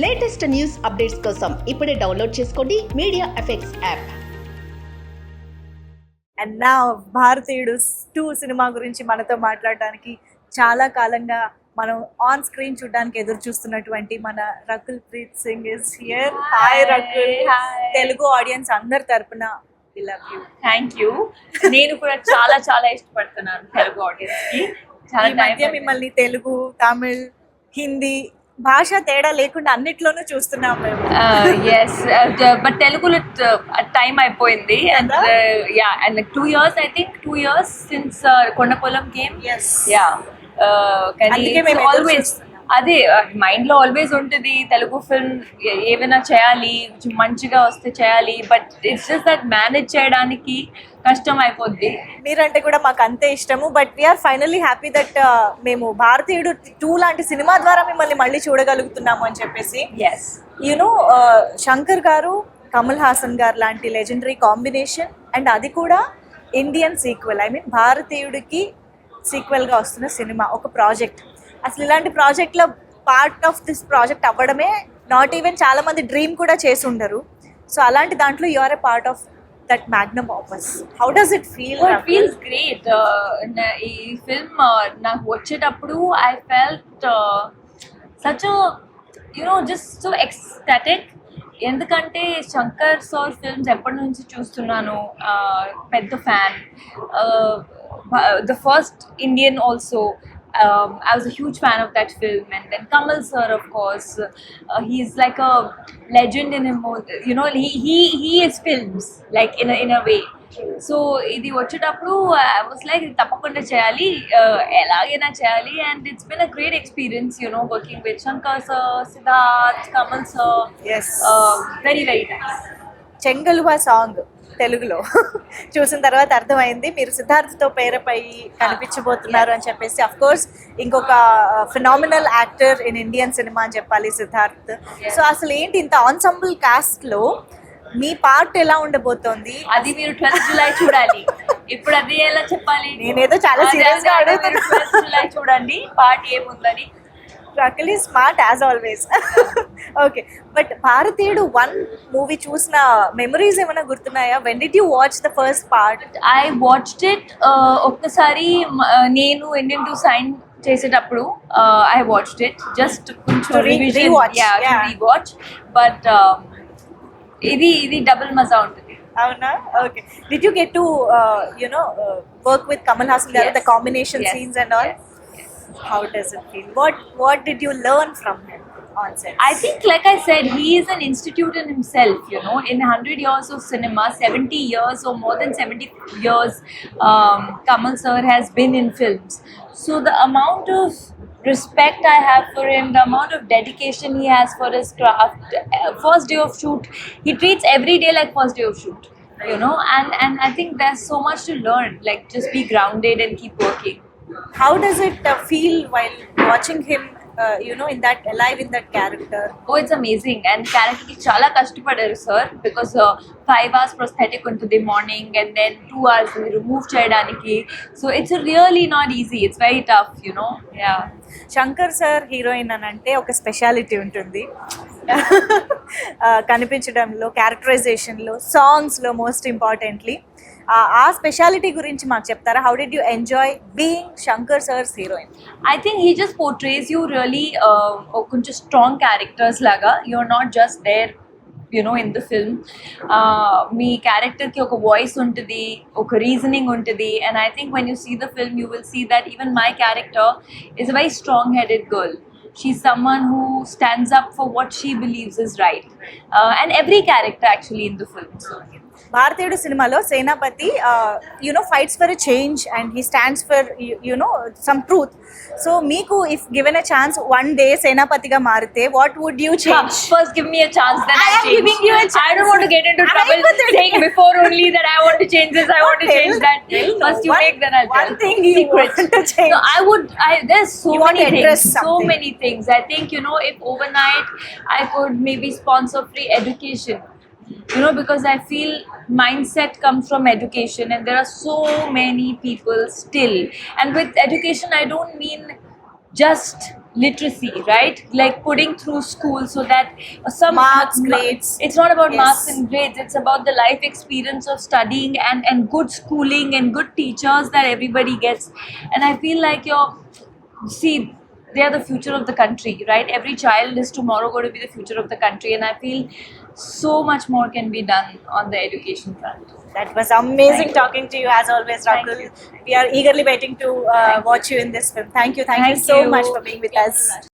Latest news updates కోసం ఇప్పుడే download చేసుకోండి మీడియా ఎఫెక్ట్స్ యాప్. అండ్ నా భారతీయుడు 2 సినిమా గురించి మనతో మాట్లాడడానికి చాలా కాలంగా మనం ఆన్ స్క్రీన్ చూడడానికి ఎదురు చూస్తున్నటువంటి మన Rakul Preet Singh is here. Hi Rakul. Telugu audience అందరి తరపున we love you. Thank you. నేను కూడా చాలా చాలా ఇష్టపడుతున్నాను తెలుగు ఆడియన్స్ కి. చాలా ఈ మధ్య మిమ్మల్ని తెలుగు, తమిళ్, హిందీ భాష తేడా లేకుండా అన్నిట్లోనూ చూస్తున్నాం మేము. ఎస్, బట్ తెలుగులో టైం అయిపోయింది. And yeah, and 2 years, I think 2 years since Kondapolam came. Yes. Yeah, కానీ అందుకే మేము ఎదురు ఆల్వేస్ చూస్తున్నాం. అదే మైండ్ లో ఆల్వేస్ ఉంటుంది తెలుగు ఫిల్మ్ ఏమైనా చేయాలి, మంచిగా వస్తే చేయాలి, but it's just that manage చేయడానికి కష్టం అయిపోద్ది. మీరంటే కూడా మాకు అంతే ఇష్టము. But we're finally happy that మేము భారతీయుడు 2 లాంటి సినిమా ద్వారా మిమ్మల్ని మళ్ళీ చూడగలుగుతున్నాము అని చెప్పేసి. ఎస్, యూనో శంకర్ గారు, కమల్ హాసన్ గారు లాంటి లెజెండరీ కాంబినేషన్, అండ్ అది కూడా ఇండియన్ సీక్వెల్. ఐ మీన్ భారతీయుడికి సీక్వెల్గా వస్తున్న సినిమా, ఒక ప్రాజెక్ట్. అసలు ఇలాంటి ప్రాజెక్ట్లో పార్ట్ ఆఫ్ దిస్ ప్రాజెక్ట్ అవ్వడమే నాట్ ఈవెన్ చాలా మంది డ్రీమ్ కూడా చేసి ఉండరు. సో అలాంటి దాంట్లో you are a part of that magnum opus. How does it feel? It feels great. ఈ ఫిల్మ్ నాకు వచ్చేటప్పుడు I felt such just so ecstatic. ఎందుకంటే శంకర్ సార్ ఫిల్మ్స్ ఎప్పటి నుంచి చూస్తున్నాను, పెద్ద fan. The first Indian also. I was a huge fan of that film, and then Kamal sir, of course, he's like a legend in him. He is films like in a way. So ఇది వచ్చేటప్పుడు I was like తప్పకుండా చేయాలి, ఎలాగైనా చేయాలి. And it's been a great experience, working with Shankar sir, Siddharth, Kamal sir. Yes. Very very nice. Chengaluva song తెలుగులో చూసిన తర్వాత అర్థమైంది మీరు సిద్ధార్థ్తో పేరపై కనిపించబోతున్నారు అని చెప్పేసి. అఫ్ కోర్స్ ఇంకొక phenomenal actor in Indian cinema అని చెప్పాలి సిద్ధార్థ్. సో అసలు ఏంటి ఇంత ఆన్సంబుల్ కాస్ట్ లో మీ పార్ట్ ఎలా ఉండబోతోంది? అది మీరు 12th July చూడాలి. ఇప్పుడు అది ఎలా చెప్పాలి? నేనేదో చాలా సీరియస్ గా అడుగుతున్నా. 12th July చూడండి పార్ట్ ఏముందని. Rakul is smart as always. Okay, but Bharateeyudu 1 movie చూసిన మెమరీస్ ఏమైనా గుర్తున్నాయా? When did you watch the first part? I watched it ఒక్కసారి నేను ఇండియన్ టు సైన్ చేసేటప్పుడు ఐ వాచ్డ్ ఇట్ జస్ట్ కొంచెం రీవాచ్. బట్ ఇది డబుల్ మజా ఉంటుంది. అవునా? Okay. Did you get to work with Kamal Haasan garu, the combination scenes and all? How does it feel? What did you learn from him on set? I think, like I said, he is an institute in himself. In 100 years of cinema, 70 years or more than 70 years, Kamal sir has been in films. So the amount of respect I have for him, the amount of dedication he has for his craft. First day of shoot, he treats every day like first day of shoot. And I think there's so much to learn. Like, just be grounded and keep working. How does it feel while watching him, in that character? Oh, it's amazing. And character ki chala kashtapadaru sir, because 5 hours prosthetic untadi morning and then 2 hours remove cheyadaniki. So it's really not easy. It's very tough, Yeah. Shankar sir heroine అని అంటే ఒక speciality ఉంటుంది. కనిపించడంలో, క్యారెక్టరైజేషన్లో, సాంగ్స్లో most importantly. ఆ speciality గురించి మాకు చెప్తారా? How did you enjoy being Shankar sir's heroine? I think he just portrays you really కొంచెం స్ట్రాంగ్ క్యారెక్టర్స్ లాగా. You're not just there in the film. మీ క్యారెక్టర్కి ఒక వాయిస్ ఉంటుంది, ఒక రీజనింగ్ ఉంటుంది. And I think when you see the film, you will see that even my character is a very strong-headed girl. She's someone who stands up for what she believes is right. And every character actually in the film. So, Bharateeyudu సినిమాలో Senapathi fights for a change and he stands for some truth. So మీకు if given a chance 1 day సేనాపతిగా మారితే what would you change? First give me a chance, then I am giving you a chance. I don't want to get into trouble saying before only that I want to change this, I want to change that. First you make, then I'll tell. One thing you want to change. No, there's so many things. So many things. I think, if overnight I could maybe sponsor free education. Because I feel mindset comes from education, and there are so many people still. And with education, I don't mean just literacy, right? Like putting through school so that some Marks, grades. It's not about Yes. marks and grades. It's about the life experience of studying and good schooling and good teachers that everybody gets. And I feel like see, they are the future of the country, right? Every child is tomorrow going to be the future of the country, and I feel so much more can be done on the education front. That was amazing Thank you. talking to you as always, Thank Rakul. you. We are eagerly waiting to Thank watch you in this film. Thank you Thank so you. much for being with us.